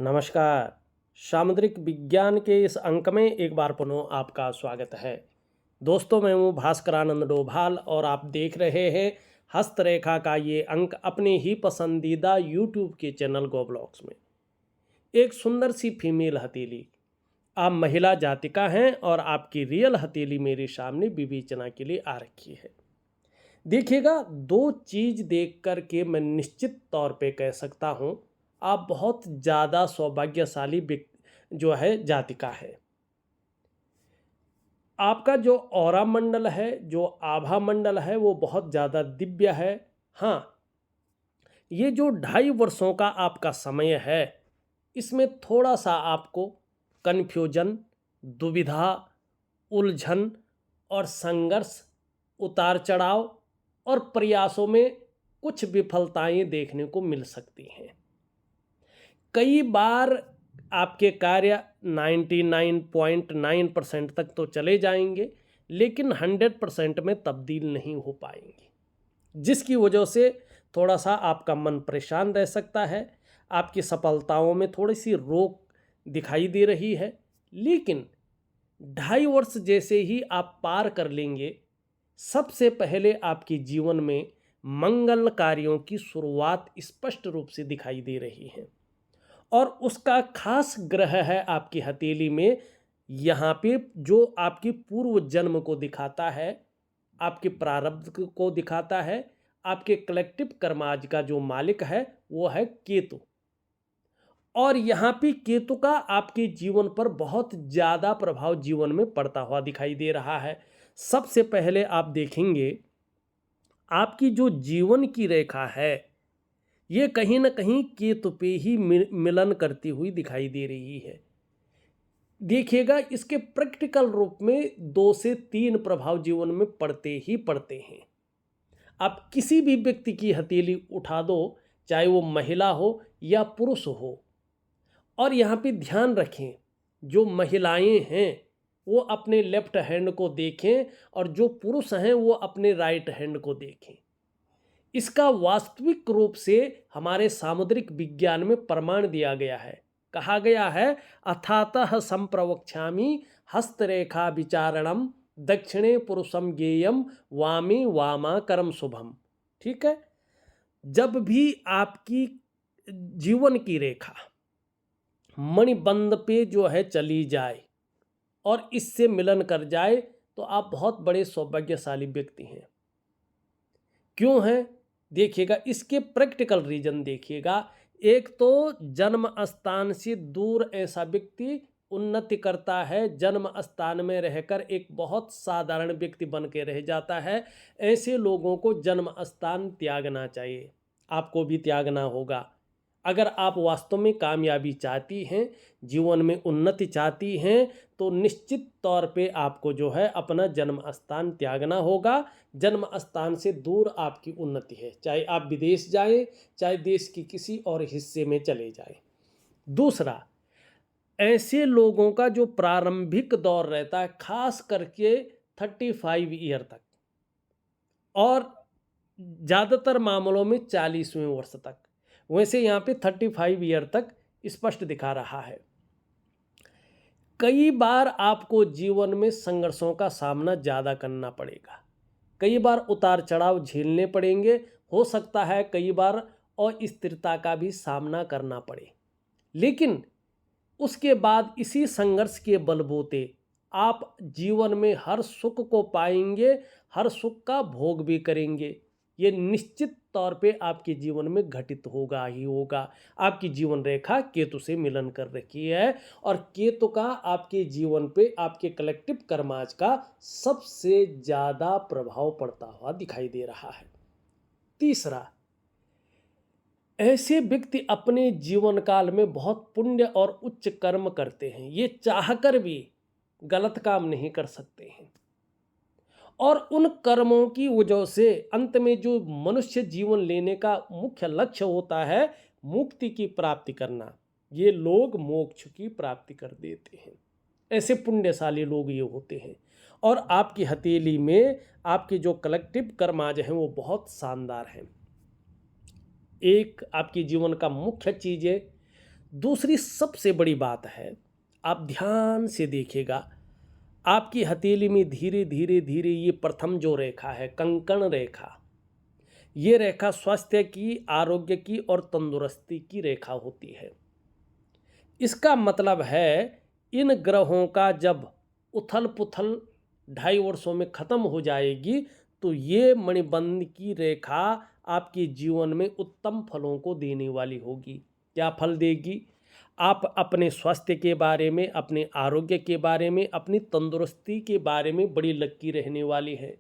नमस्कार। सामुद्रिक विज्ञान के इस अंक में एक बार पुनः आपका स्वागत है। दोस्तों, मैं हूँ भास्करानंद डोभाल और आप देख रहे हैं हस्तरेखा का ये अंक अपने ही पसंदीदा यूट्यूब के चैनल गोब्लॉक्स में। एक सुंदर सी फीमेल हथेली। आप महिला जातिका हैं और आपकी रियल हथेली मेरे सामने विवेचना के लिए आ रखी है। देखिएगा, दो चीज़ देख कर के मैं निश्चित तौर पे कह सकता हूँ आप बहुत ज़्यादा सौभाग्यशाली जो है जातिका है। आपका जो ऑरा मंडल है, जो आभा मंडल है, वो बहुत ज़्यादा दिव्य है। हाँ, ये जो 2.5 वर्षों का आपका समय है, इसमें थोड़ा सा आपको कन्फ्यूजन, दुविधा, उलझन और संघर्ष, उतार चढ़ाव और प्रयासों में कुछ विफलताएं देखने को मिल सकती हैं। कई बार आपके कार्य 99.9% तक तो चले जाएंगे, लेकिन 100% में तब्दील नहीं हो पाएंगे, जिसकी वजह से थोड़ा सा आपका मन परेशान रह सकता है। आपकी सफलताओं में थोड़ी सी रोक दिखाई दे रही है, लेकिन 2.5 वर्ष जैसे ही आप पार कर लेंगे, सबसे पहले आपके जीवन में मंगल कार्यों की शुरुआत स्पष्ट रूप से दिखाई दे रही है। और उसका खास ग्रह है आपकी हथेली में, यहाँ पे जो आपकी पूर्व जन्म को दिखाता है, आपके प्रारब्ध को दिखाता है। आपके कलेक्टिव कर्माज का जो मालिक है वो है केतु। और यहाँ पे केतु का आपके जीवन पर बहुत ज़्यादा प्रभाव जीवन में पड़ता हुआ दिखाई दे रहा है। सबसे पहले आप देखेंगे आपकी जो जीवन की रेखा है, ये कहीं ना कहीं केतु पे ही मिलन करती हुई दिखाई दे रही है। देखिएगा, इसके प्रैक्टिकल रूप में 2 से 3 प्रभाव जीवन में पड़ते ही पड़ते हैं। आप किसी भी व्यक्ति की हथेली उठा दो, चाहे वो महिला हो या पुरुष हो, और यहाँ पे ध्यान रखें, जो महिलाएं हैं वो अपने लेफ्ट हैंड को देखें और जो पुरुष हैं वो अपने राइट हैंड को देखें। इसका वास्तविक रूप से हमारे सामुद्रिक विज्ञान में प्रमाण दिया गया है। कहा गया है, अथातः संप्रवक्ष्यामि हस्तरेखा विचारणम दक्षिणे पुरुषम ज्ञेयम वामे वामाकरम शुभम। ठीक है, जब भी आपकी जीवन की रेखा मणिबंध पे जो है चली जाए और इससे मिलन कर जाए, तो आप बहुत बड़े सौभाग्यशाली व्यक्ति हैं। क्यों है? देखिएगा, इसके प्रैक्टिकल रीजन देखिएगा। एक तो जन्म स्थान से दूर ऐसा व्यक्ति उन्नति करता है, जन्म स्थान में रहकर एक बहुत साधारण व्यक्ति बन के रह जाता है। ऐसे लोगों को जन्म स्थान त्यागना चाहिए, आपको भी त्यागना होगा। अगर आप वास्तव में कामयाबी चाहती हैं, जीवन में उन्नति चाहती हैं, तो निश्चित तौर पे आपको जो है अपना जन्म स्थान त्यागना होगा। जन्म स्थान से दूर आपकी उन्नति है, चाहे आप विदेश जाएं, चाहे देश की किसी और हिस्से में चले जाएं। दूसरा, ऐसे लोगों का जो प्रारंभिक दौर रहता है, खास करके 35 ईयर तक, और ज़्यादातर मामलों में 40वें वर्ष तक, वैसे यहाँ पे 35 ईयर तक स्पष्ट दिखा रहा है। कई बार आपको जीवन में संघर्षों का सामना ज़्यादा करना पड़ेगा, कई बार उतार चढ़ाव झेलने पड़ेंगे, हो सकता है कई बार अस्थिरता का भी सामना करना पड़े, लेकिन उसके बाद इसी संघर्ष के बलबूते आप जीवन में हर सुख को पाएंगे, हर सुख का भोग भी करेंगे। ये निश्चित तौर पे आपके जीवन में घटित होगा ही होगा। आपकी जीवन रेखा केतु से मिलन कर रखी है, और केतु का आपके जीवन पे, आपके कलेक्टिव कर्माज का सबसे ज़्यादा प्रभाव पड़ता हुआ दिखाई दे रहा है। तीसरा, ऐसे व्यक्ति अपने जीवन काल में बहुत पुण्य और उच्च कर्म करते हैं। ये चाहकर भी गलत काम नहीं कर सकते हैं, और उन कर्मों की वजह से अंत में जो मनुष्य जीवन लेने का मुख्य लक्ष्य होता है, मुक्ति की प्राप्ति करना, ये लोग मोक्ष की प्राप्ति कर देते हैं। ऐसे पुण्यशाली लोग ये होते हैं। और आपकी हथेली में आपके जो कलेक्टिव कर्माज हैं वो बहुत शानदार हैं। एक आपके जीवन का मुख्य चीज़ है, दूसरी सबसे बड़ी बात है, आप ध्यान से देखिएगा, आपकी हथेली में धीरे धीरे धीरे ये प्रथम जो रेखा है, कंकण रेखा, ये रेखा स्वास्थ्य की, आरोग्य की और तंदुरुस्ती की रेखा होती है। इसका मतलब है इन ग्रहों का जब उथल पुथल 2.5 वर्षों में ख़त्म हो जाएगी तो ये मणिबंध की रेखा आपके जीवन में उत्तम फलों को देने वाली होगी। क्या फल देगी? आप अपने स्वास्थ्य के बारे में, अपने आरोग्य के बारे में, अपनी तंदुरुस्ती के बारे में बड़ी लकी रहने वाली है।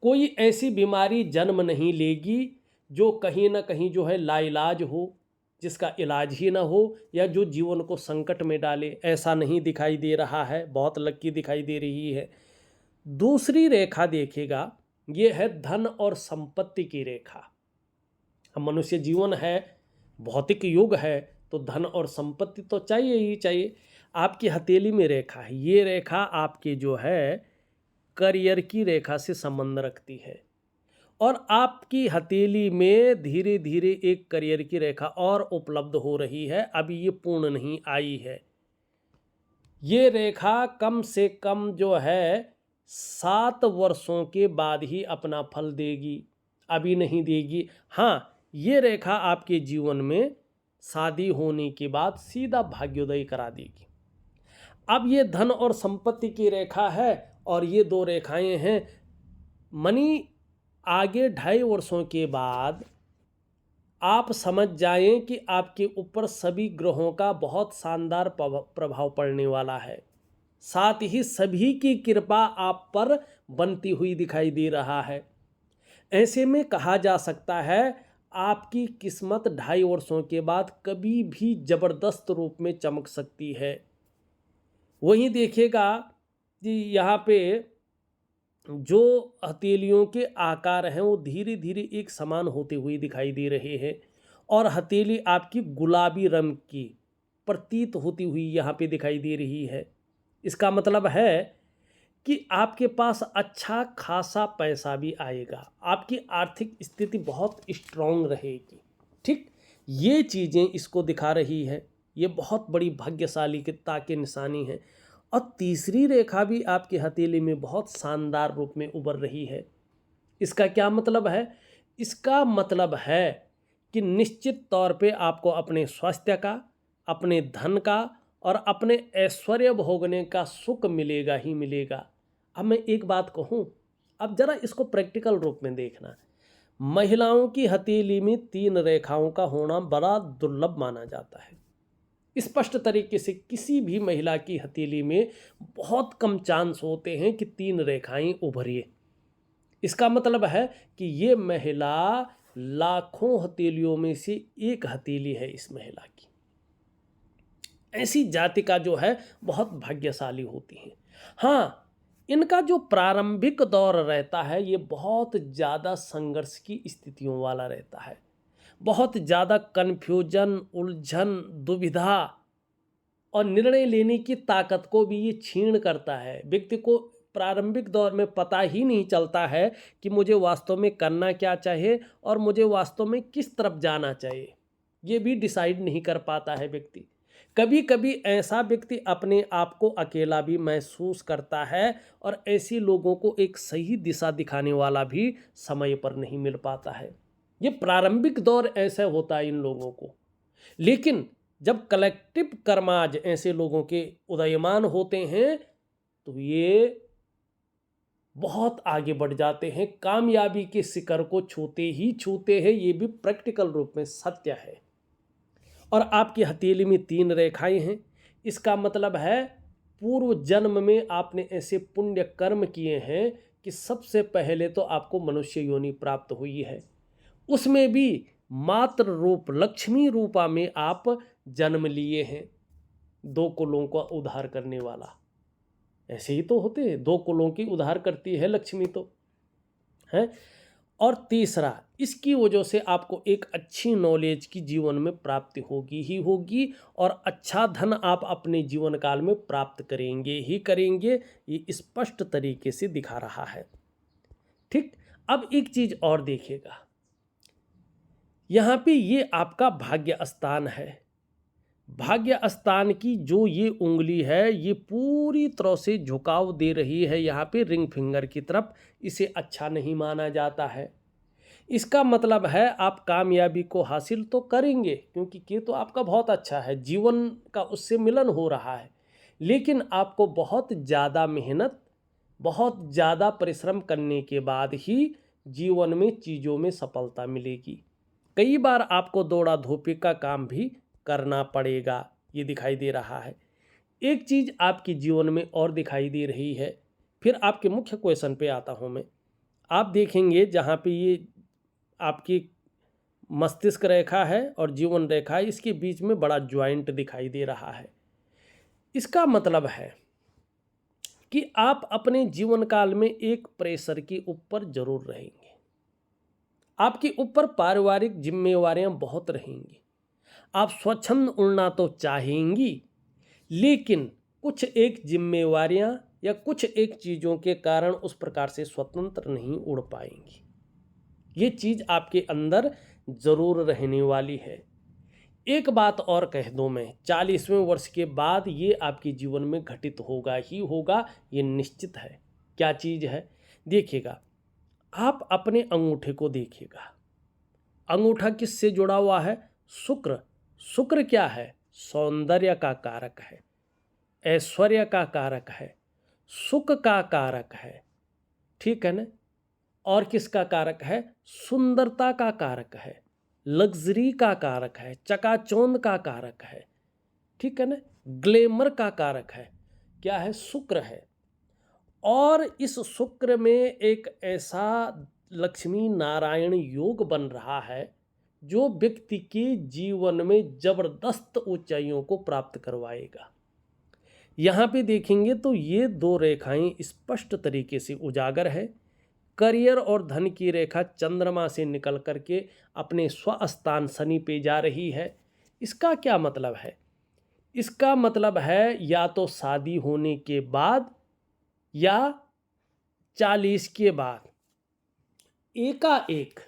कोई ऐसी बीमारी जन्म नहीं लेगी जो कहीं ना कहीं जो है लाइलाज हो, जिसका इलाज ही ना हो, या जो जीवन को संकट में डाले, ऐसा नहीं दिखाई दे रहा है। बहुत लकी दिखाई दे रही है। दूसरी रेखा देखिएगा, ये है धन और संपत्ति की रेखा। हम मनुष्य जीवन है, भौतिक युग है, तो धन और संपत्ति तो चाहिए ही चाहिए। आपकी हथेली में रेखा है, ये रेखा आपके जो है करियर की रेखा से संबंध रखती है, और आपकी हथेली में धीरे धीरे एक करियर की रेखा और उपलब्ध हो रही है। अभी ये पूर्ण नहीं आई है। ये रेखा कम से कम जो है 7 वर्षों के बाद ही अपना फल देगी, अभी नहीं देगी। हाँ, ये रेखा आपके जीवन में शादी होने के बाद सीधा भाग्योदय करा देगी। अब ये धन और संपत्ति की रेखा है, और ये 2 रेखाएं हैं मनी। आगे 2.5 वर्षों के बाद आप समझ जाएं कि आपके ऊपर सभी ग्रहों का बहुत शानदार प्रभाव पड़ने वाला है। साथ ही सभी की कृपा आप पर बनती हुई दिखाई दे रहा है। ऐसे में कहा जा सकता है आपकी किस्मत 2.5 वर्षों के बाद कभी भी जबरदस्त रूप में चमक सकती है। वहीं देखिएगा कि यहाँ पे जो हथेलियों के आकार हैं वो धीरे धीरे एक समान होते हुए दिखाई दे रहे हैं, और हथेली आपकी गुलाबी रंग की प्रतीत होती हुई यहाँ पे दिखाई दे रही है। इसका मतलब है कि आपके पास अच्छा खासा पैसा भी आएगा, आपकी आर्थिक स्थिति बहुत स्ट्रांग रहेगी। ठीक, ये चीज़ें इसको दिखा रही है। ये बहुत बड़ी भाग्यशालीता की निशानी है। और तीसरी रेखा भी आपकी हथेली में बहुत शानदार रूप में उभर रही है। इसका क्या मतलब है? इसका मतलब है कि निश्चित तौर पे आपको अपने स्वास्थ्य का, अपने धन का और अपने ऐश्वर्य भोगने का सुख मिलेगा ही मिलेगा। अब मैं एक बात कहूँ, अब जरा इसको प्रैक्टिकल रूप में देखना। महिलाओं की हथेली में 3 रेखाओं का होना बड़ा दुर्लभ माना जाता है। स्पष्ट तरीके से किसी भी महिला की हथेली में बहुत कम चांस होते हैं कि 3 रेखाएं उभरे। इसका मतलब है कि ये महिला लाखों हथेलियों में से एक हथेली है। इस महिला की ऐसी जातिका जो है बहुत भाग्यशाली होती हैं। हाँ, इनका जो प्रारंभिक दौर रहता है ये बहुत ज़्यादा संघर्ष की स्थितियों वाला रहता है। बहुत ज़्यादा कन्फ्यूजन, उलझन, दुविधा और निर्णय लेने की ताकत को भी ये क्षीण करता है। व्यक्ति को प्रारंभिक दौर में पता ही नहीं चलता है कि मुझे वास्तव में करना क्या चाहिए और मुझे वास्तव में किस तरफ जाना चाहिए। ये भी डिसाइड नहीं कर पाता है व्यक्ति। कभी कभी ऐसा व्यक्ति अपने आप को अकेला भी महसूस करता है, और ऐसे लोगों को एक सही दिशा दिखाने वाला भी समय पर नहीं मिल पाता है। ये प्रारंभिक दौर ऐसा होता है इन लोगों को। लेकिन जब कलेक्टिव कर्माज ऐसे लोगों के उदयमान होते हैं तो ये बहुत आगे बढ़ जाते हैं, कामयाबी के शिखर को छूते ही छूते हैं। ये भी प्रैक्टिकल रूप में सत्य है। और आपकी हथेली में 3 रेखाएं हैं। इसका मतलब है पूर्व जन्म में आपने ऐसे पुण्य कर्म किए हैं कि सबसे पहले तो आपको मनुष्य योनि प्राप्त हुई है। उसमें भी मात्र रूप लक्ष्मी रूपा में आप जन्म लिए हैं। 2 कुलों का उद्धार करने वाला, ऐसे ही तो होते हैं। 2 कुलों की उद्धार करती है लक्ष्मी तो है। और तीसरा, इसकी वजह से आपको एक अच्छी नॉलेज की जीवन में प्राप्ति होगी ही होगी, और अच्छा धन आप अपने जीवन काल में प्राप्त करेंगे ही करेंगे। ये स्पष्ट तरीके से दिखा रहा है। ठीक, अब एक चीज और देखिएगा, यहाँ पे ये आपका भाग्य स्थान है। भाग्य स्थान की जो ये उंगली है ये पूरी तरह से झुकाव दे रही है यहाँ पे रिंग फिंगर की तरफ। इसे अच्छा नहीं माना जाता है। इसका मतलब है आप कामयाबी को हासिल तो करेंगे क्योंकि ये तो आपका बहुत अच्छा है, जीवन का उससे मिलन हो रहा है, लेकिन आपको बहुत ज़्यादा मेहनत, बहुत ज़्यादा परिश्रम करने के बाद ही जीवन में चीज़ों में सफलता मिलेगी। कई बार आपको दौड़ा धूपी का काम भी करना पड़ेगा, ये दिखाई दे रहा है। एक चीज़ आपके जीवन में और दिखाई दे रही है। फिर आपके मुख्य क्वेश्चन पे आता हूँ मैं। आप देखेंगे जहाँ पे ये आपकी मस्तिष्क रेखा है और जीवन रेखा है, इसके बीच में बड़ा ज्वाइंट दिखाई दे रहा है। इसका मतलब है कि आप अपने जीवन काल में एक प्रेशर के ऊपर जरूर रहेंगे। आपके ऊपर पारिवारिक जिम्मेवारियां बहुत रहेंगी। आप स्वच्छंद उड़ना तो चाहेंगी, लेकिन कुछ एक जिम्मेवारियां या कुछ एक चीज़ों के कारण उस प्रकार से स्वतंत्र नहीं उड़ पाएंगी। ये चीज़ आपके अंदर ज़रूर रहने वाली है। एक बात और कह दूं मैं, 40वें वर्ष के बाद ये आपके जीवन में घटित होगा ही होगा, ये निश्चित है। क्या चीज़ है? देखिएगा, आप अपने अंगूठे को देखिएगा। अंगूठा किससे जुड़ा हुआ है? शुक्र। शुक्र क्या है? सौंदर्य का कारक है, ऐश्वर्य का कारक है, सुख का कारक है, ठीक है ना? और किसका कारक है? सुंदरता का कारक है, लग्जरी का कारक है, चकाचौंध का कारक है, ठीक है ना? ग्लैमर का कारक है। क्या है? शुक्र है। और इस शुक्र में एक ऐसा लक्ष्मी नारायण योग बन रहा है जो व्यक्ति के जीवन में जबरदस्त ऊंचाइयों को प्राप्त करवाएगा। यहाँ पे देखेंगे तो ये दो रेखाएं स्पष्ट तरीके से उजागर है। करियर और धन की रेखा चंद्रमा से निकल करके अपने स्वस्थान शनि पे जा रही है। इसका क्या मतलब है? इसका मतलब है या तो शादी होने के बाद या 40 के बाद एकाएक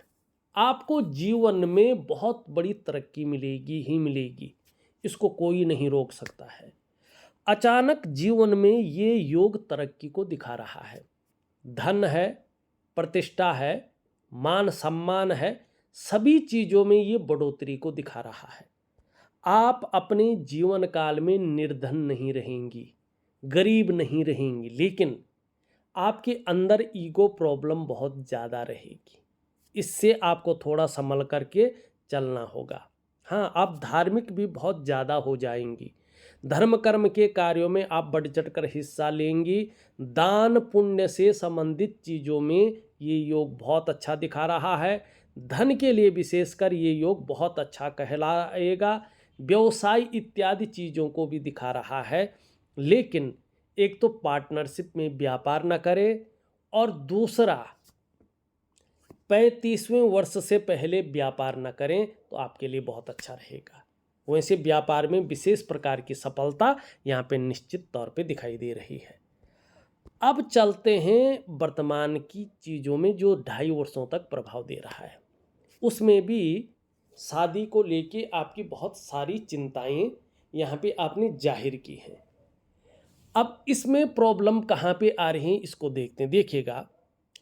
आपको जीवन में बहुत बड़ी तरक्की मिलेगी ही मिलेगी। इसको कोई नहीं रोक सकता है। अचानक जीवन में ये योग तरक्की को दिखा रहा है। धन है, प्रतिष्ठा है, मान सम्मान है, सभी चीज़ों में ये बढ़ोतरी को दिखा रहा है। आप अपने जीवन काल में निर्धन नहीं रहेंगी, गरीब नहीं रहेंगी, लेकिन आपके अंदर ईगो प्रॉब्लम बहुत ज़्यादा रहेगी। इससे आपको थोड़ा संभल करके चलना होगा। हाँ, आप धार्मिक भी बहुत ज़्यादा हो जाएंगी। धर्म कर्म के कार्यों में आप बढ़ चढ़ कर हिस्सा लेंगी। दान पुण्य से संबंधित चीज़ों में ये योग बहुत अच्छा दिखा रहा है। धन के लिए विशेषकर ये योग बहुत अच्छा कहलाएगा। व्यवसाय इत्यादि चीज़ों को भी दिखा रहा है। लेकिन एक तो पार्टनरशिप में व्यापार न करें, और दूसरा 35वें वर्ष से पहले व्यापार न करें तो आपके लिए बहुत अच्छा रहेगा। वैसे व्यापार में विशेष प्रकार की सफलता यहाँ पे निश्चित तौर पे दिखाई दे रही है। अब चलते हैं वर्तमान की चीज़ों में जो 2.5 वर्षों तक प्रभाव दे रहा है। उसमें भी शादी को लेके आपकी बहुत सारी चिंताएं यहाँ पे आपने जाहिर की हैं। अब इसमें प्रॉब्लम कहाँ पे आ रही हैं इसको देखते हैं। देखिएगा,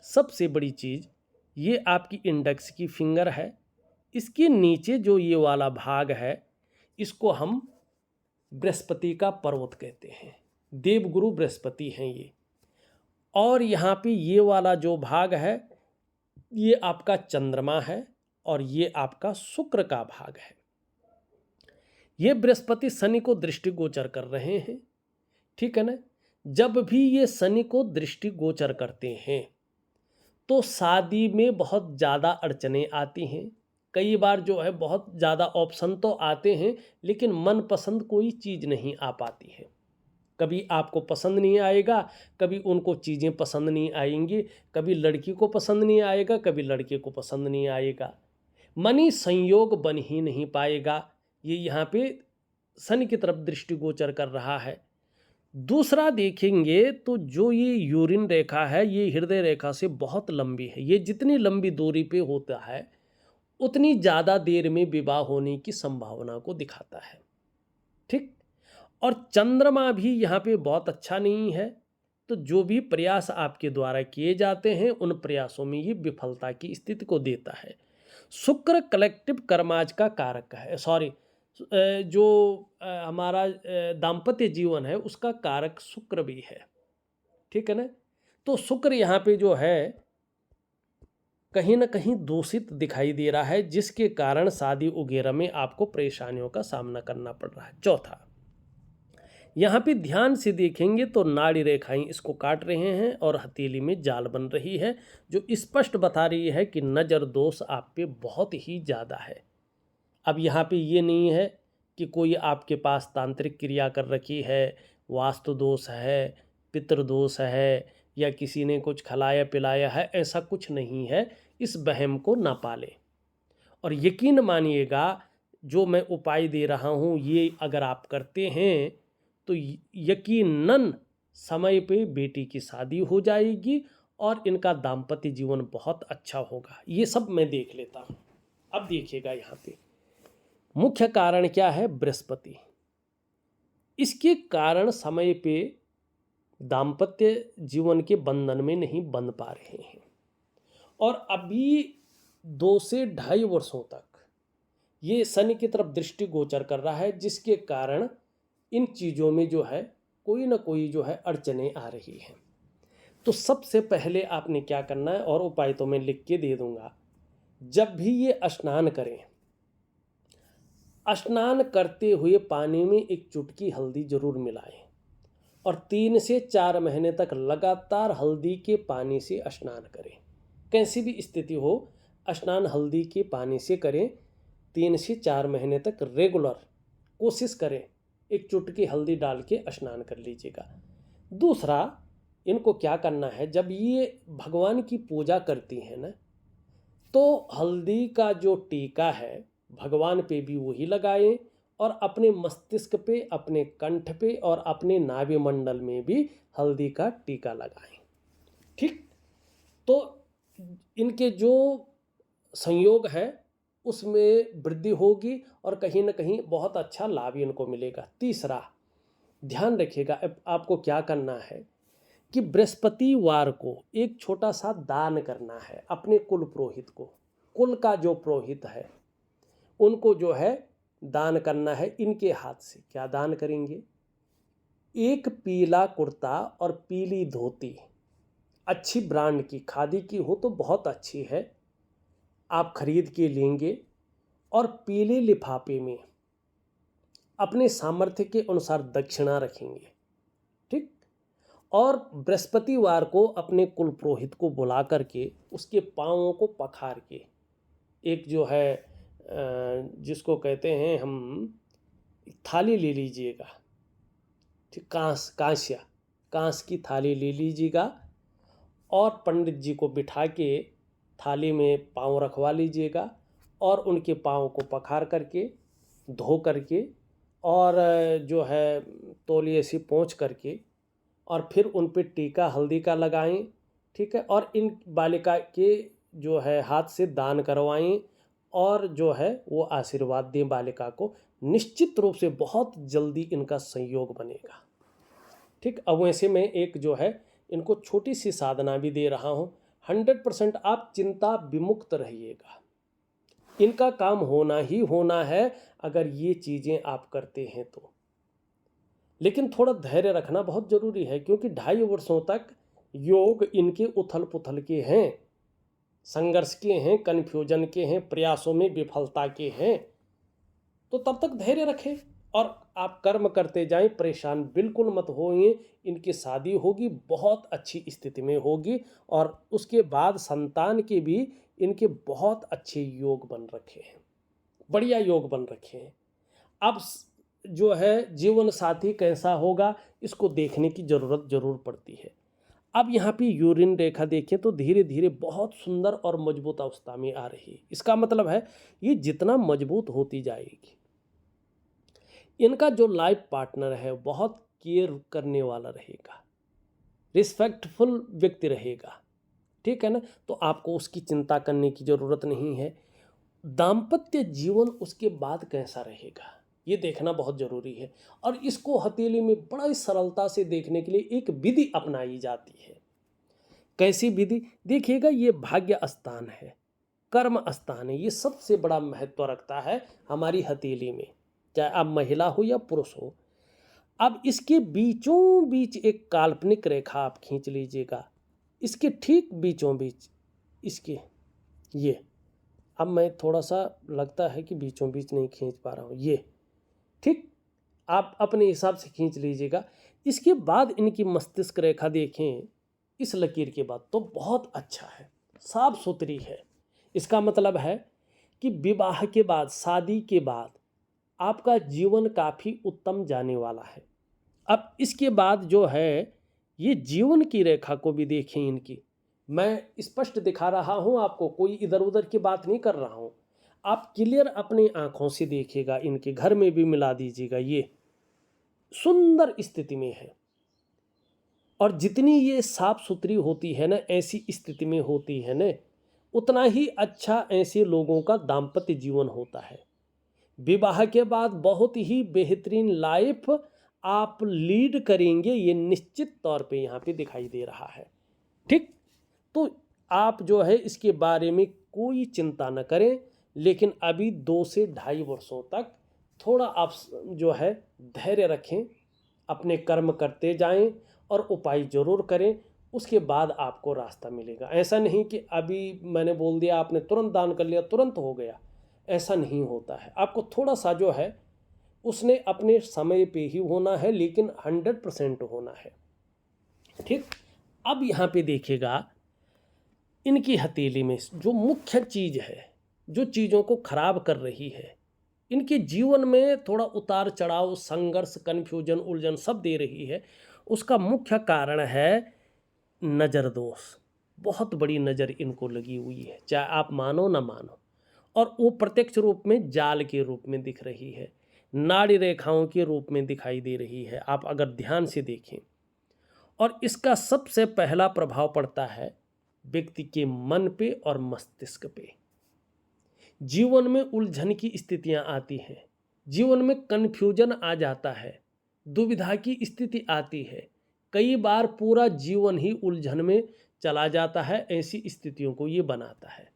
सबसे बड़ी चीज़ ये आपकी इंडेक्स की फिंगर है। इसके नीचे जो ये वाला भाग है इसको हम बृहस्पति का पर्वत कहते हैं। देवगुरु बृहस्पति हैं ये। और यहाँ पे ये वाला जो भाग है ये आपका चंद्रमा है और ये आपका शुक्र का भाग है। ये बृहस्पति शनि को दृष्टिगोचर कर रहे हैं, ठीक है ना? जब भी ये शनि को दृष्टिगोचर करते हैं तो शादी में बहुत ज़्यादा अड़चनें आती हैं। कई बार जो है बहुत ज़्यादा ऑप्शन तो आते हैं, लेकिन मनपसंद कोई चीज़ नहीं आ पाती है। कभी आपको पसंद नहीं आएगा, कभी उनको चीज़ें पसंद नहीं आएंगी, कभी लड़की को पसंद नहीं आएगा, कभी लड़के को पसंद नहीं आएगा। मनी संयोग बन ही नहीं पाएगा। ये यहाँ पे शनि की तरफ दृष्टिगोचर कर रहा है। दूसरा देखेंगे तो जो ये यूरिन रेखा है ये हृदय रेखा से बहुत लंबी है। ये जितनी लंबी दूरी पे होता है उतनी ज़्यादा देर में विवाह होने की संभावना को दिखाता है। ठीक। और चंद्रमा भी यहाँ पे बहुत अच्छा नहीं है, तो जो भी प्रयास आपके द्वारा किए जाते हैं उन प्रयासों में ये विफलता की स्थिति को देता है। शुक्र कलेक्टिव कर्माज का कारक है, सॉरी, जो हमारा दाम्पत्य जीवन है उसका कारक शुक्र भी है, ठीक है ना। तो शुक्र यहाँ पे जो है कहीं ना कहीं दूषित दिखाई दे रहा है, जिसके कारण शादी वगैरह में आपको परेशानियों का सामना करना पड़ रहा है। चौथा, यहाँ पे ध्यान से देखेंगे तो नाड़ी रेखाएं इसको काट रहे हैं और हथेली में जाल बन रही है, जो स्पष्ट बता रही है कि नज़र दोष आप पे बहुत ही ज़्यादा है। अब यहाँ पे ये नहीं है कि कोई आपके पास तांत्रिक क्रिया कर रखी है, वास्तु दोष है, पितृदोष है, या किसी ने कुछ खिलाया पिलाया है, ऐसा कुछ नहीं है। इस वहम को ना पालें और यकीन मानिएगा जो मैं उपाय दे रहा हूँ ये अगर आप करते हैं तो यकीनन समय पे बेटी की शादी हो जाएगी और इनका दाम्पत्य जीवन बहुत अच्छा होगा। ये सब मैं देख लेता हूँ। अब देखिएगा यहाँ पे मुख्य कारण क्या है, बृहस्पति। इसके कारण समय पे दाम्पत्य जीवन के बंधन में नहीं बंध पा रहे हैं और अभी 2 से 2.5 वर्षों तक ये शनि की तरफ दृष्टि गोचर कर रहा है, जिसके कारण इन चीज़ों में जो है कोई ना कोई जो है अड़चने आ रही हैं। तो सबसे पहले आपने क्या करना है, और उपाय तो मैं लिख के दे दूंगा। जब भी ये स्नान करें, स्नान करते हुए पानी में एक चुटकी हल्दी जरूर मिलाएं और 3 से 4 महीने तक लगातार हल्दी के पानी से स्नान करें। कैसी भी स्थिति हो, स्नान हल्दी के पानी से करें। 3 से 4 महीने तक रेगुलर कोशिश करें, एक चुटकी हल्दी डाल के स्नान कर लीजिएगा। दूसरा, इनको क्या करना है, जब ये भगवान की पूजा करती हैं ना, तो हल्दी का जो टीका है भगवान पे भी वही लगाएं और अपने मस्तिष्क पे, अपने कंठ पे और अपने नाभि मंडल में भी हल्दी का टीका लगाएं। ठीक। तो इनके जो संयोग है उसमें वृद्धि होगी और कहीं ना कहीं बहुत अच्छा लाभ इनको मिलेगा। तीसरा, ध्यान रखिएगा, अब आपको क्या करना है कि बृहस्पतिवार को एक छोटा सा दान करना है अपने कुल पुरोहित को। कुल का जो पुरोहित है उनको जो है दान करना है इनके हाथ से। क्या दान करेंगे, एक पीला कुर्ता और पीली धोती, अच्छी ब्रांड की, खादी की हो तो बहुत अच्छी है, आप खरीद के लेंगे और पीले लिफाफे में अपने सामर्थ्य के अनुसार दक्षिणा रखेंगे। ठीक। और बृहस्पतिवार को अपने कुल पुरोहित को बुला करके उसके पांवों को पखार के, एक जो है जिसको कहते हैं हम थाली ले लीजिएगा। ठीक, कांस की थाली ले लीजिएगा और पंडित जी को बिठा के थाली में पाँव रखवा लीजिएगा और उनके पाँव को पखार करके, धो करके और जो है तौलिए से पोंछ करके और फिर उन पे टीका हल्दी का लगाएं। ठीक है। और इन बालिका के जो है हाथ से दान करवाएं और जो है वो आशीर्वाद दें बालिका को। निश्चित रूप से बहुत जल्दी इनका संयोग बनेगा। ठीक। अब वैसे में एक जो है इनको छोटी सी साधना भी दे रहा हूँ। 100% आप चिंता विमुक्त रहिएगा, इनका काम होना ही होना है अगर ये चीज़ें आप करते हैं तो। लेकिन थोड़ा धैर्य रखना बहुत ज़रूरी है, क्योंकि 2.5 वर्षों तक योग इनके उथल पुथल के हैं, संघर्ष के हैं, कन्फ्यूजन के हैं, प्रयासों में विफलता के हैं। तो तब तक धैर्य रखें और आप कर्म करते जाएं, परेशान बिल्कुल मत होइए। इनकी शादी होगी, बहुत अच्छी स्थिति में होगी और उसके बाद संतान के भी इनके बहुत अच्छे योग बन रखे हैं, बढ़िया योग बन रखे हैं। अब जो है जीवन साथी कैसा होगा इसको देखने की ज़रूरत ज़रूर पड़ती है। अब यहाँ पे यूरिन रेखा देखें तो धीरे धीरे बहुत सुंदर और मजबूत अवस्था में आ रही है। इसका मतलब है ये जितना मजबूत होती जाएगी, इनका जो लाइफ पार्टनर है बहुत केयर करने वाला रहेगा, रिस्पेक्टफुल व्यक्ति रहेगा। ठीक है ना। तो आपको उसकी चिंता करने की ज़रूरत नहीं है। दाम्पत्य जीवन उसके बाद कैसा रहेगा, ये देखना बहुत ज़रूरी है। और इसको हथेली में बड़ा ही सरलता से देखने के लिए एक विधि अपनाई जाती है। कैसी विधि? देखिएगा, ये भाग्य स्थान है, कर्म स्थान है, ये सबसे बड़ा महत्व रखता है हमारी हथेली में, चाहे आप महिला हो या पुरुष हो। अब इसके बीचों बीच एक काल्पनिक रेखा आप खींच लीजिएगा, इसके ठीक बीचों बीच, इसके ये, अब मैं थोड़ा सा लगता है कि बीचों बीच नहीं खींच पा रहा हूँ, ये ठीक आप अपने हिसाब से खींच लीजिएगा। इसके बाद इनकी मस्तिष्क रेखा देखें, इस लकीर के बाद तो बहुत अच्छा है, साफ सुथरी है। इसका मतलब है कि विवाह के बाद, शादी के बाद आपका जीवन काफ़ी उत्तम जाने वाला है। अब इसके बाद जो है, ये जीवन की रेखा को भी देखें इनकी, मैं स्पष्ट दिखा रहा हूँ आपको, कोई इधर उधर की बात नहीं कर रहा हूँ। आप क्लियर अपनी आँखों से देखिएगा, इनके घर में भी मिला दीजिएगा, ये सुंदर स्थिति में है। और जितनी ये साफ सुथरी होती है ना, ऐसी स्थिति में होती है ना, उतना ही अच्छा ऐसे लोगों का दाम्पत्य जीवन होता है। विवाह के बाद बहुत ही बेहतरीन लाइफ आप लीड करेंगे, ये निश्चित तौर पे यहाँ पे दिखाई दे रहा है। ठीक, तो आप जो है इसके बारे में कोई चिंता न करें, लेकिन अभी 2 से ढाई वर्षों तक थोड़ा आप जो है धैर्य रखें, अपने कर्म करते जाएं और उपाय जरूर करें, उसके बाद आपको रास्ता मिलेगा। ऐसा नहीं कि अभी मैंने बोल दिया आपने तुरंत दान कर लिया तुरंत हो गया, ऐसा नहीं होता है। आपको थोड़ा सा जो है उसने अपने समय पे ही होना है, लेकिन 100% होना है। ठीक, अब यहाँ पे देखिएगा, इनकी हथेली में जो मुख्य चीज़ है, जो चीज़ों को खराब कर रही है, इनके जीवन में थोड़ा उतार चढ़ाव, संघर्ष, कन्फ्यूजन, उलझन सब दे रही है, उसका मुख्य कारण है नज़र दोष। बहुत बड़ी नज़र इनको लगी हुई है, चाहे आप मानो ना मानो, और वो प्रत्यक्ष रूप में जाल के रूप में दिख रही है, नाड़ी रेखाओं के रूप में दिखाई दे रही है, आप अगर ध्यान से देखें। और इसका सबसे पहला प्रभाव पड़ता है व्यक्ति के मन पे और मस्तिष्क पे। जीवन में उलझन की स्थितियां आती हैं, जीवन में कन्फ्यूजन आ जाता है, दुविधा की स्थिति आती है, कई बार पूरा जीवन ही उलझन में चला जाता है, ऐसी स्थितियों को ये बनाता है।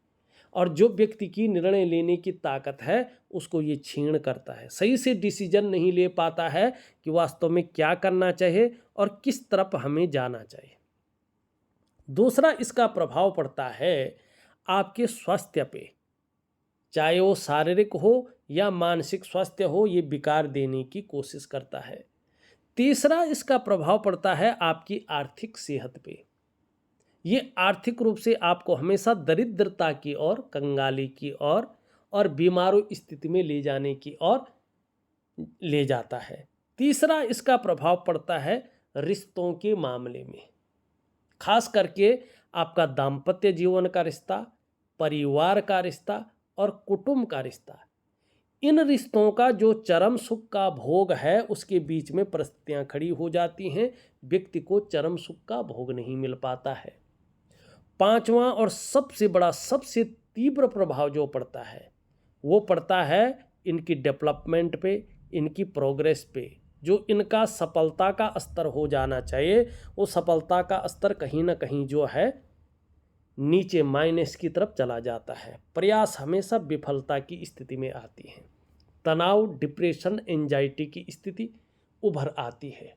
और जो व्यक्ति की निर्णय लेने की ताकत है उसको ये छीण करता है, सही से डिसीजन नहीं ले पाता है कि वास्तव में क्या करना चाहिए और किस तरफ हमें जाना चाहिए। दूसरा इसका प्रभाव पड़ता है आपके स्वास्थ्य पे, चाहे वो शारीरिक हो या मानसिक स्वास्थ्य हो, ये विकार देने की कोशिश करता है। तीसरा इसका प्रभाव पड़ता है आपकी आर्थिक सेहत पे, ये आर्थिक रूप से आपको हमेशा दरिद्रता की ओर, कंगाली की ओर और बीमारू स्थिति में ले जाने की ओर ले जाता है। तीसरा इसका प्रभाव पड़ता है रिश्तों के मामले में, खास करके आपका दाम्पत्य जीवन का रिश्ता, परिवार का रिश्ता और कुटुंब का रिश्ता। इन रिश्तों का जो चरम सुख का भोग है उसके बीच में परिस्थितियां खड़ी हो जाती हैं, व्यक्ति को चरम सुख का भोग नहीं मिल पाता है। पांचवा और सबसे बड़ा, सबसे तीव्र प्रभाव जो पड़ता है वो पड़ता है इनकी डेवलपमेंट पे, इनकी प्रोग्रेस पे। जो इनका सफलता का स्तर हो जाना चाहिए, वो सफलता का स्तर कहीं ना कहीं जो है नीचे माइनस की तरफ चला जाता है। प्रयास हमेशा विफलता की स्थिति में आती है, तनाव, डिप्रेशन, एंजाइटी की स्थिति उभर आती है,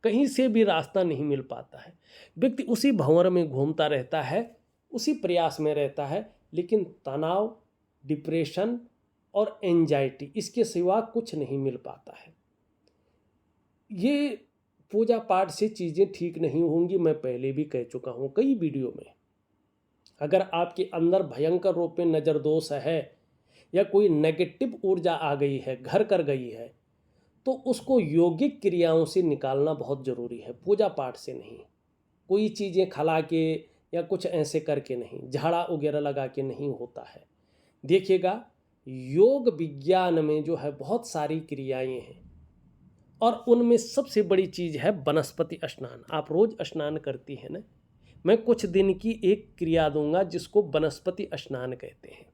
कहीं से भी रास्ता नहीं मिल पाता है, व्यक्ति उसी भंवर में घूमता रहता है, उसी प्रयास में रहता है, लेकिन तनाव, डिप्रेशन और एंजाइटी, इसके सिवा कुछ नहीं मिल पाता है। ये पूजा पाठ से चीज़ें ठीक नहीं होंगी, मैं पहले भी कह चुका हूँ कई वीडियो में। अगर आपके अंदर भयंकर रूप में नज़र दोष है या कोई नेगेटिव ऊर्जा आ गई है, घर कर गई है, तो उसको यौगिक क्रियाओं से निकालना बहुत ज़रूरी है, पूजा पाठ से नहीं। कोई चीज़ें खिला के या कुछ ऐसे करके नहीं, झाड़ा वगैरह लगा के नहीं होता है। देखिएगा, योग विज्ञान में जो है बहुत सारी क्रियाएं हैं और उनमें सबसे बड़ी चीज़ है वनस्पति स्नान। आप रोज़ स्नान करती हैं ना, मैं कुछ दिन की एक क्रिया दूंगा जिसको वनस्पति स्नान कहते हैं।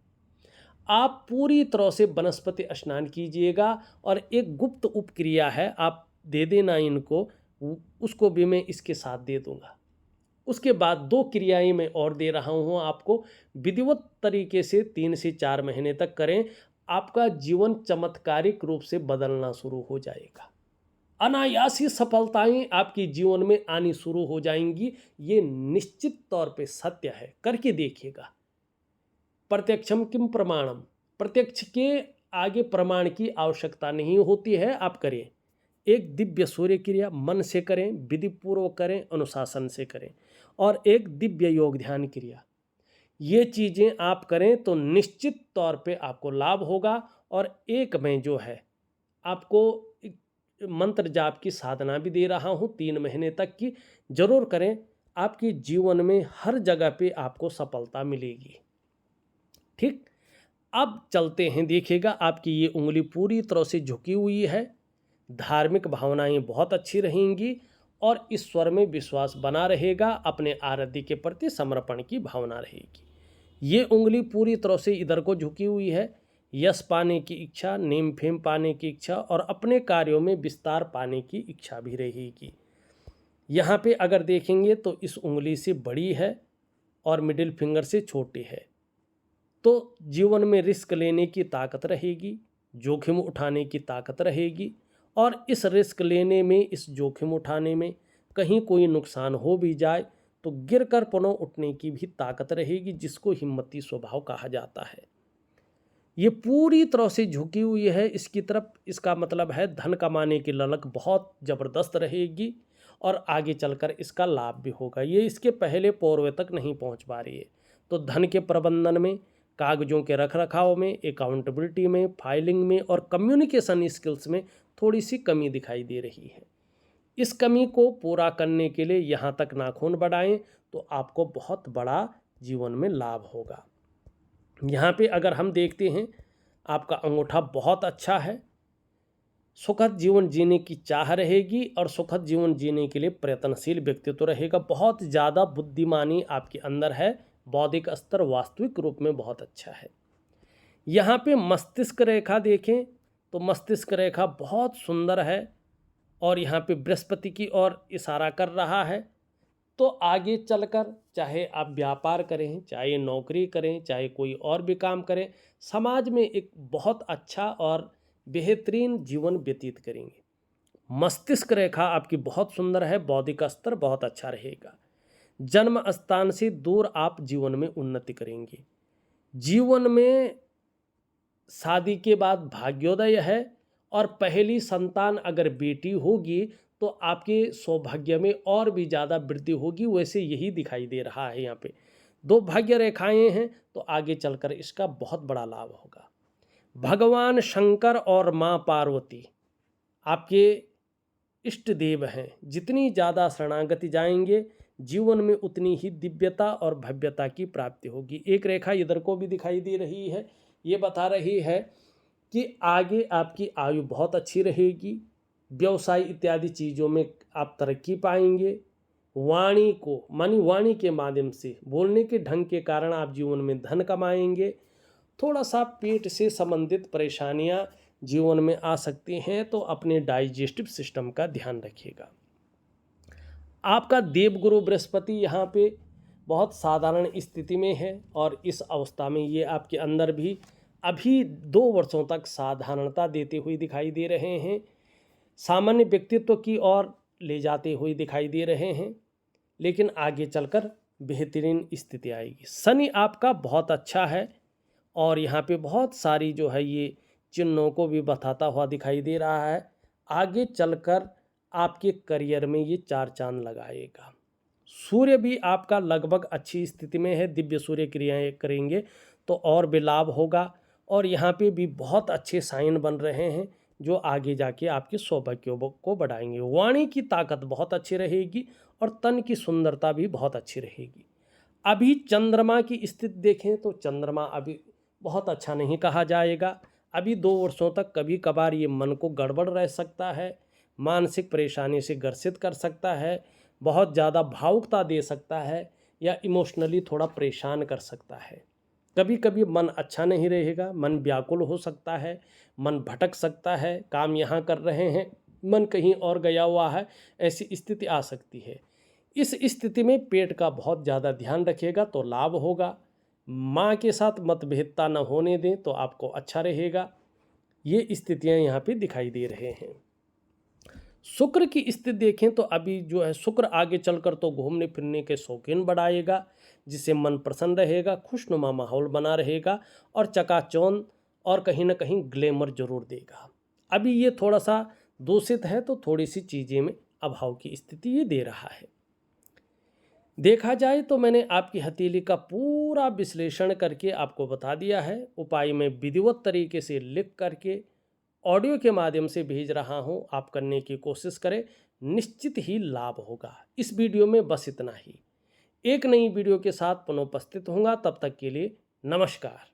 आप पूरी तरह से वनस्पति स्नान कीजिएगा। और एक गुप्त उपक्रिया है, आप दे देना इनको, उसको भी मैं इसके साथ दे दूंगा। उसके बाद 2 क्रियाएं मैं और दे रहा हूं आपको, विधिवत तरीके से 3 से 4 महीने तक करें। आपका जीवन चमत्कारिक रूप से बदलना शुरू हो जाएगा। अनायासी सफलताएं आपके जीवन में आनी शुरू हो जाएंगी। ये निश्चित तौर पे सत्य है, करके देखिएगा। प्रत्यक्षम किम प्रमाणम, प्रत्यक्ष के आगे प्रमाण की आवश्यकता नहीं होती है। आप करें, एक दिव्य सूर्य क्रिया मन से करें, विधि पूर्वक करें, अनुशासन से करें, और एक दिव्य योग ध्यान क्रिया। ये चीज़ें आप करें तो निश्चित तौर पे आपको लाभ होगा। और एक मैं जो है आपको मंत्र जाप की साधना भी दे रहा हूँ 3 महीने तक की, जरूर करें। आपके जीवन में हर जगह पे आपको सफलता मिलेगी। ठीक, अब चलते हैं, देखिएगा आपकी ये उंगली पूरी तरह से झुकी हुई है। धार्मिक भावनाएं बहुत अच्छी रहेंगी और ईश्वर में विश्वास बना रहेगा। अपने आराध्य के प्रति समर्पण की भावना रहेगी। ये उंगली पूरी तरह से इधर को झुकी हुई है। यश पाने की इच्छा, नेम फेम पाने की इच्छा और अपने कार्यों में विस्तार पाने की इच्छा भी रहेगी। यहाँ पे अगर देखेंगे तो इस उंगली से बड़ी है और मिडिल फिंगर से छोटी है। तो जीवन में रिस्क लेने की ताकत रहेगी, जोखिम उठाने की ताकत रहेगी। और इस रिस्क लेने में, इस जोखिम उठाने में कहीं कोई नुकसान हो भी जाए तो गिरकर पुनः उठने की भी ताकत रहेगी, जिसको हिम्मती स्वभाव कहा जाता है। ये पूरी तरह से झुकी हुई है इसकी तरफ, इसका मतलब है धन कमाने की ललक बहुत ज़बरदस्त रहेगी और आगे चलकर इसका लाभ भी होगा। ये इसके पहले पौरवे तक नहीं पहुंच पा रही है। तो धन के प्रबंधन में, कागजों के रखरखाव में, अकाउंटेबिलिटी में, फाइलिंग में और कम्युनिकेशन स्किल्स में थोड़ी सी कमी दिखाई दे रही है। इस कमी को पूरा करने के लिए यहाँ तक नाखून बढ़ाएं तो आपको बहुत बड़ा जीवन में लाभ होगा। यहाँ पे अगर हम देखते हैं, आपका अंगूठा बहुत अच्छा है। सुखद जीवन जीने की चाह रहेगी और सुखद जीवन जीने के लिए प्रयत्नशील व्यक्तित्व रहेगा। बहुत ज़्यादा बुद्धिमानी आपके अंदर है। बौद्धिक स्तर वास्तविक रूप में बहुत अच्छा है। यहाँ पे मस्तिष्क रेखा देखें तो मस्तिष्क रेखा बहुत सुंदर है और यहाँ पे बृहस्पति की ओर इशारा कर रहा है। तो आगे चलकर चाहे आप व्यापार करें, चाहे नौकरी करें, चाहे कोई और भी काम करें, समाज में एक बहुत अच्छा और बेहतरीन जीवन व्यतीत करेंगे। मस्तिष्क रेखा आपकी बहुत सुंदर है, बौद्धिक स्तर बहुत अच्छा रहेगा। जन्म स्थान से दूर आप जीवन में उन्नति करेंगे। जीवन में शादी के बाद भाग्योदय है और पहली संतान अगर बेटी होगी तो आपके सौभाग्य में और भी ज़्यादा वृद्धि होगी। वैसे यही दिखाई दे रहा है। यहाँ पे 2 भाग्य रेखाएं हैं तो आगे चलकर इसका बहुत बड़ा लाभ होगा। भगवान शंकर और माँ पार्वती आपके इष्ट देव हैं। जितनी ज़्यादा शरणागति जाएंगे जीवन में उतनी ही दिव्यता और भव्यता की प्राप्ति होगी। एक रेखा इधर को भी दिखाई दे रही है, ये बता रही है कि आगे आपकी आयु बहुत अच्छी रहेगी। व्यवसाय इत्यादि चीज़ों में आप तरक्की पाएंगे। वाणी को, मानी वाणी के माध्यम से, बोलने के ढंग के कारण आप जीवन में धन कमाएंगे। थोड़ा सा पेट से संबंधित परेशानियां जीवन में आ सकती हैं तो अपने डाइजेस्टिव सिस्टम का ध्यान रखिएगा। आपका देवगुरु बृहस्पति यहाँ पे बहुत साधारण स्थिति में है और इस अवस्था में ये आपके अंदर भी अभी 2 वर्षों तक साधारणता देते हुए दिखाई दे रहे हैं। सामान्य व्यक्तित्व की ओर ले जाते हुए दिखाई दे रहे हैं, लेकिन आगे चलकर बेहतरीन स्थिति आएगी। शनि आपका बहुत अच्छा है और यहाँ पे बहुत सारी जो है ये चिन्हों को भी बताता हुआ दिखाई दे रहा है। आगे चलकर आपके करियर में ये 4 चांद लगाएगा। सूर्य भी आपका लगभग अच्छी स्थिति में है। दिव्य सूर्य क्रियाएं करेंगे तो और भी लाभ होगा। और यहाँ पे भी बहुत अच्छे साइन बन रहे हैं जो आगे जाके आपके सौभाग्यों को बढ़ाएंगे। वाणी की ताकत बहुत अच्छी रहेगी और तन की सुंदरता भी बहुत अच्छी रहेगी। अभी चंद्रमा की स्थिति देखें तो चंद्रमा अभी बहुत अच्छा नहीं कहा जाएगा। अभी 2 वर्षों तक कभी कभार ये मन को गड़बड़ रह सकता है, मानसिक परेशानी से ग्रसित कर सकता है, बहुत ज़्यादा भावुकता दे सकता है या इमोशनली थोड़ा परेशान कर सकता है। कभी कभी मन अच्छा नहीं रहेगा, मन व्याकुल हो सकता है, मन भटक सकता है, काम यहाँ कर रहे हैं मन कहीं और गया हुआ है, ऐसी स्थिति आ सकती है। इस स्थिति में पेट का बहुत ज़्यादा ध्यान रखिएगा तो लाभ होगा। माँ के साथ मतभेदता न होने दें तो आपको अच्छा रहेगा। ये स्थितियाँ यहाँ पे दिखाई दे रहे हैं। शुक्र की स्थिति देखें तो अभी जो है शुक्र आगे चलकर तो घूमने फिरने के शौकीन बढ़ाएगा, जिससे मन प्रसन्न रहेगा, खुशनुमा माहौल बना रहेगा और चकाचौंध और कहीं ना कहीं ग्लैमर जरूर देगा। अभी ये थोड़ा सा दूषित है तो थोड़ी सी चीज़ें में अभाव की स्थिति ये दे रहा है। देखा जाए तो मैंने आपकी हथेली का पूरा विश्लेषण करके आपको बता दिया है। उपाय में विधिवत तरीके से लिख करके ऑडियो के माध्यम से भेज रहा हूं, आप करने की कोशिश करें, निश्चित ही लाभ होगा। इस वीडियो में बस इतना ही। एक नई वीडियो के साथ पुनः उपस्थित होऊंगा, तब तक के लिए नमस्कार।